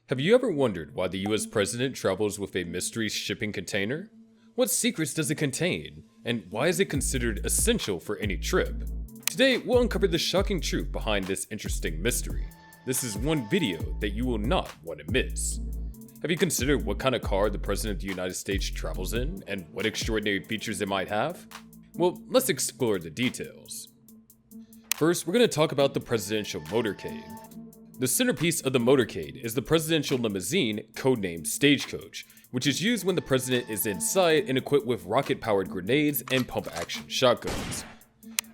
Have you ever wondered why the US president travels with a mystery shipping container? What secrets does it contain? And why is it considered essential for any trip? Today, we'll uncover the shocking truth behind this interesting mystery. This is one video that you will not want to miss. Have you considered what kind of car the President of the United States travels in, and what extraordinary features it might have? Well, let's explore the details. First, we're going to talk about the presidential motorcade. The centerpiece of the motorcade is the presidential limousine, codenamed Stagecoach, which is used when the president is inside and equipped with rocket-powered grenades and pump-action shotguns.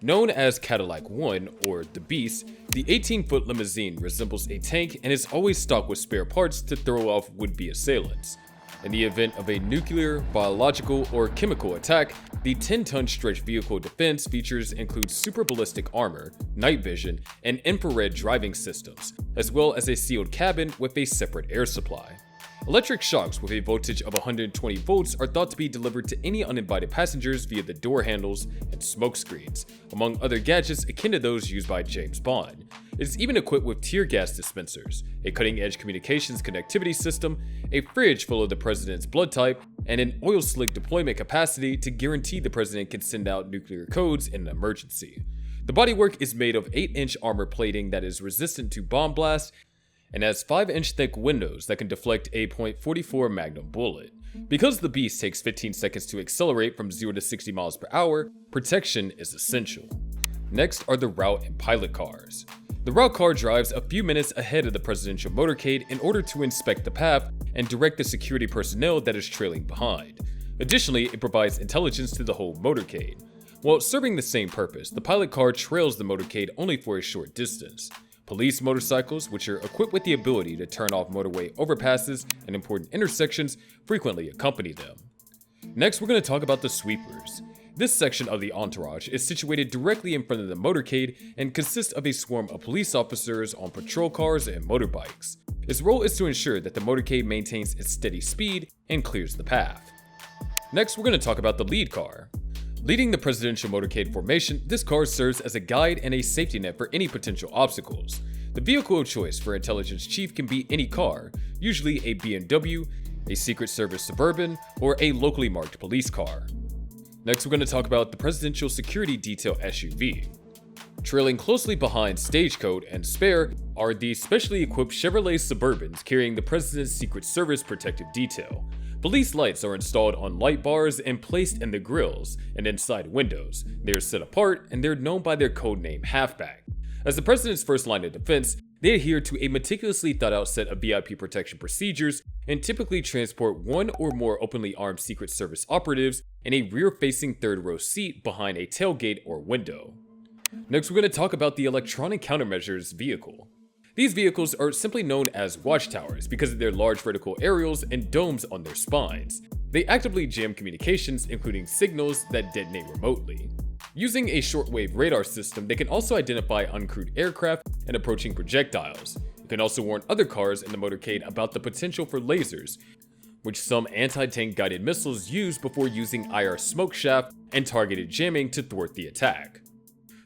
Known as Cadillac One, or the Beast, the 18-foot limousine resembles a tank and is always stocked with spare parts to throw off would-be assailants. In the event of a nuclear, biological, or chemical attack, the 10-ton stretch vehicle defense features include super ballistic armor, night vision, and infrared driving systems, as well as a sealed cabin with a separate air supply. Electric shocks with a voltage of 120 volts are thought to be delivered to any uninvited passengers via the door handles and smoke screens, among other gadgets akin to those used by James Bond. It is even equipped with tear gas dispensers, a cutting-edge communications connectivity system, a fridge full of the president's blood type, and an oil slick deployment capacity to guarantee the president can send out nuclear codes in an emergency. The bodywork is made of 8-inch armor plating that is resistant to bomb blast, and has 5-inch thick windows that can deflect a .44 Magnum bullet. Because the Beast takes 15 seconds to accelerate from 0 to 60 miles per hour, protection is essential. Next are the route and pilot cars. The route car drives a few minutes ahead of the presidential motorcade in order to inspect the path and direct the security personnel that is trailing behind. Additionally, it provides intelligence to the whole motorcade. While serving the same purpose, the pilot car trails the motorcade only for a short distance. Police motorcycles, which are equipped with the ability to turn off motorway overpasses and important intersections, frequently accompany them. Next, we're going to talk about the sweepers. This section of the entourage is situated directly in front of the motorcade and consists of a swarm of police officers on patrol cars and motorbikes. Its role is to ensure that the motorcade maintains its steady speed and clears the path. Next, we're going to talk about the lead car. Leading the presidential motorcade formation, this car serves as a guide and a safety net for any potential obstacles. The vehicle of choice for intelligence chief can be any car, usually a BMW, a Secret Service Suburban, or a locally marked police car. Next, we're going to talk about the presidential security detail SUV. Trailing closely behind Stagecoach and Spare are the specially equipped Chevrolet Suburbans carrying the president's Secret Service protective detail. Police lights are installed on light bars and placed in the grills and inside windows. They are set apart and they're known by their codename Halfback. As the president's first line of defense, they adhere to a meticulously thought out set of VIP protection procedures and typically transport one or more openly armed Secret Service operatives in a rear-facing third-row seat behind a tailgate or window. Next, we're going to talk about the electronic countermeasures vehicle. These vehicles are simply known as watchtowers because of their large vertical aerials and domes on their spines. They actively jam communications, including signals that detonate remotely. Using a shortwave radar system, they can also identify uncrewed aircraft and approaching projectiles. It can also warn other cars in the motorcade about the potential for lasers, which some anti-tank guided missiles use before using IR smoke shaft and targeted jamming to thwart the attack.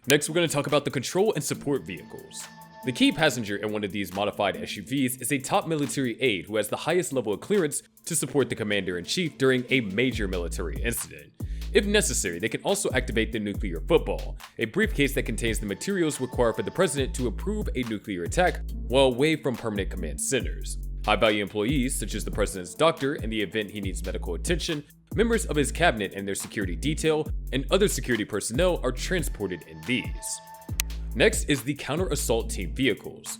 Next, we're going to talk about the control and support vehicles. The key passenger in one of these modified SUVs is a top military aide who has the highest level of clearance to support the commander-in-chief during a major military incident. If necessary, they can also activate the nuclear football, a briefcase that contains the materials required for the president to approve a nuclear attack while away from permanent command centers. High-value employees, such as the president's doctor in the event he needs medical attention, members of his cabinet and their security detail, and other security personnel are transported in these. Next is the counter-assault team vehicles.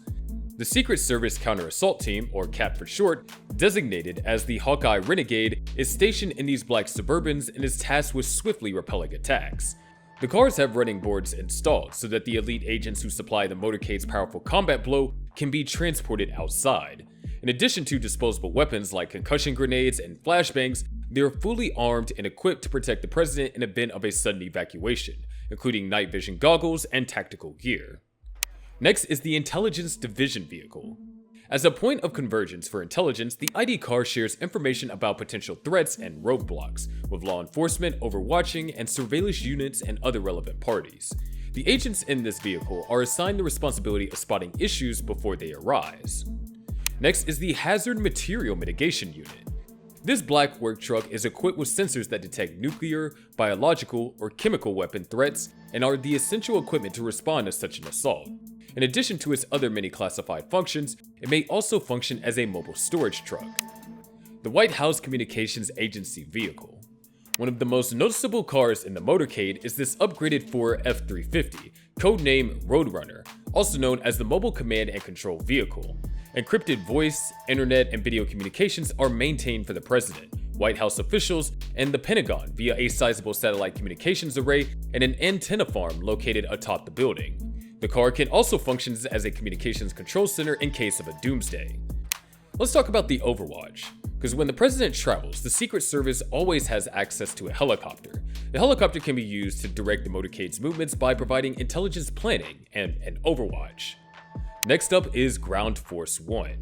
The Secret Service Counter-Assault Team, or CAT for short, designated as the Hawkeye Renegade, is stationed in these black Suburbans and is tasked with swiftly repelling attacks. The cars have running boards installed so that the elite agents who supply the motorcade's powerful combat blow can be transported outside. In addition to disposable weapons like concussion grenades and flashbangs, they are fully armed and equipped to protect the president in event of a sudden evacuation, including night vision goggles and tactical gear. Next is the Intelligence Division vehicle. As a point of convergence for intelligence, the ID car shares information about potential threats and roadblocks with law enforcement, overwatching, and surveillance units and other relevant parties. The agents in this vehicle are assigned the responsibility of spotting issues before they arise. Next is the Hazard Material Mitigation Unit. This black work truck is equipped with sensors that detect nuclear, biological, or chemical weapon threats and are the essential equipment to respond to such an assault. In addition to its other many classified functions, it may also function as a mobile storage truck. The White House Communications Agency vehicle. One of the most noticeable cars in the motorcade is this upgraded Ford F-350, codenamed Roadrunner, also known as the Mobile Command and Control Vehicle. Encrypted voice, internet, and video communications are maintained for the president, White House officials, and the Pentagon via a sizable satellite communications array and an antenna farm located atop the building. The car can also function as a communications control center in case of a doomsday. Let's talk about the Overwatch, because when the president travels, the Secret Service always has access to a helicopter. The helicopter can be used to direct the motorcade's movements by providing intelligence planning and an overwatch. Next up is Ground Force One.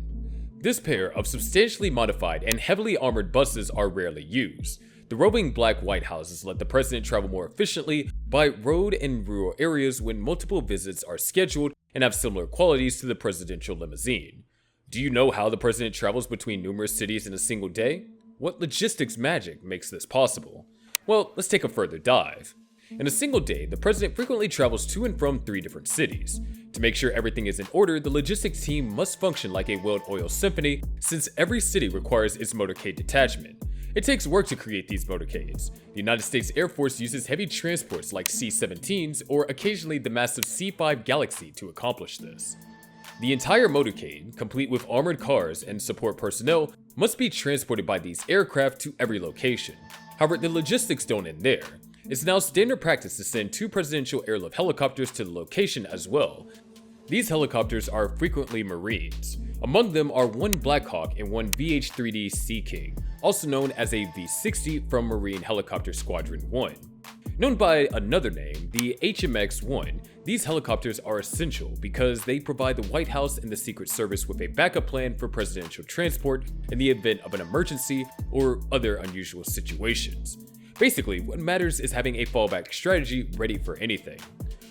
This pair of substantially modified and heavily armored buses are rarely used. The roving black White Houses let the president travel more efficiently by road and rural areas when multiple visits are scheduled and have similar qualities to the presidential limousine. Do you know how the president travels between numerous cities in a single day? What logistics magic makes this possible? Well, let's take a further dive. In a single day, the president frequently travels to and from 3 different cities. To make sure everything is in order, the logistics team must function like a well-oiled symphony since every city requires its motorcade detachment. It takes work to create these motorcades. The United States Air Force uses heavy transports like C-17s or occasionally the massive C-5 Galaxy to accomplish this. The entire motorcade, complete with armored cars and support personnel, must be transported by these aircraft to every location. However, the logistics don't end there. It's now standard practice to send 2 presidential airlift helicopters to the location as well. These helicopters are frequently Marines. Among them are one Black Hawk and one VH-3D Sea King, also known as a V-60 from Marine Helicopter Squadron 1. Known by another name, the HMX-1, these helicopters are essential because they provide the White House and the Secret Service with a backup plan for presidential transport in the event of an emergency or other unusual situations. Basically, what matters is having a fallback strategy ready for anything.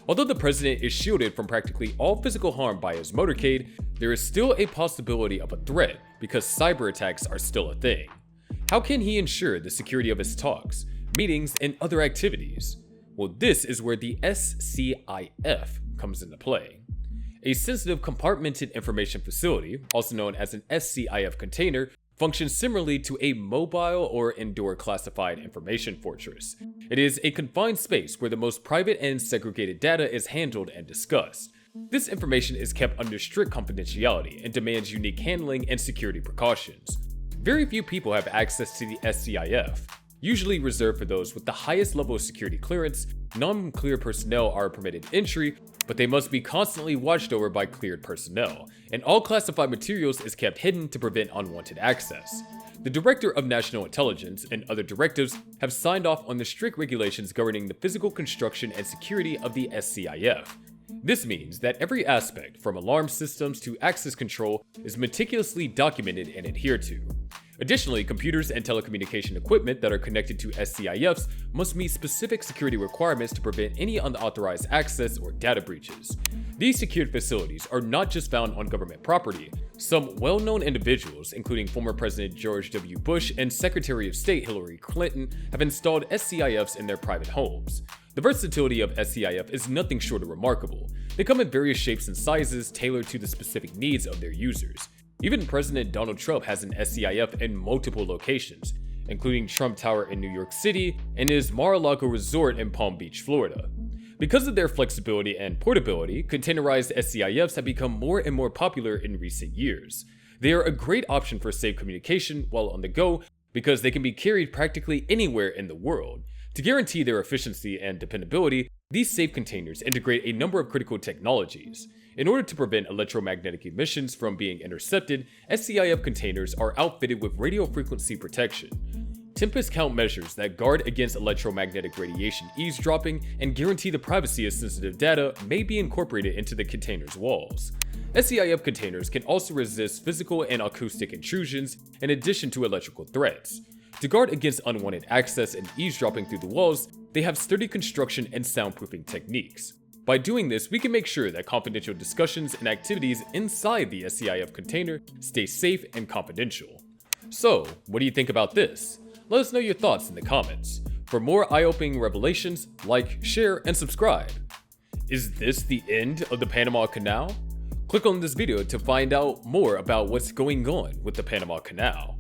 Although the president is shielded from practically all physical harm by his motorcade, there is still a possibility of a threat because cyber attacks are still a thing. How can he ensure the security of his talks, meetings, and other activities? Well, this is where the SCIF comes into play. A sensitive compartmented information facility, also known as an SCIF container, functions similarly to a mobile or indoor classified information fortress. It is a confined space where the most private and segregated data is handled and discussed. This information is kept under strict confidentiality and demands unique handling and security precautions. Very few people have access to the SCIF, usually reserved for those with the highest level of security clearance. Non-clear personnel are permitted entry, but they must be constantly watched over by cleared personnel, and all classified materials is kept hidden to prevent unwanted access. The Director of National Intelligence and other directives have signed off on the strict regulations governing the physical construction and security of the SCIF. This means that every aspect, from alarm systems to access control, is meticulously documented and adhered to. Additionally, computers and telecommunication equipment that are connected to SCIFs must meet specific security requirements to prevent any unauthorized access or data breaches. These secured facilities are not just found on government property. Some well-known individuals, including former President George W. Bush and Secretary of State Hillary Clinton, have installed SCIFs in their private homes. The versatility of SCIF is nothing short of remarkable. They come in various shapes and sizes tailored to the specific needs of their users. Even President Donald Trump has an SCIF in multiple locations, including Trump Tower in New York City and his Mar-a-Lago resort in Palm Beach, Florida. Because of their flexibility and portability, containerized SCIFs have become more and more popular in recent years. They are a great option for safe communication while on the go because they can be carried practically anywhere in the world. To guarantee their efficiency and dependability, these safe containers integrate a number of critical technologies. In order to prevent electromagnetic emissions from being intercepted, SCIF containers are outfitted with radio frequency protection, tempest count measures that guard against electromagnetic radiation eavesdropping and guarantee the privacy of sensitive data may be incorporated into the container's walls. SCIF containers can also resist physical and acoustic intrusions in addition to electrical threats. To guard against unwanted access and eavesdropping through the walls, they have sturdy construction and soundproofing techniques. By doing this, we can make sure that confidential discussions and activities inside the SCIF container stay safe and confidential. So, what do you think about this? Let us know your thoughts in the comments. For more eye-opening revelations, like, share, and subscribe. Is this the end of the Panama Canal? Click on this video to find out more about what's going on with the Panama Canal.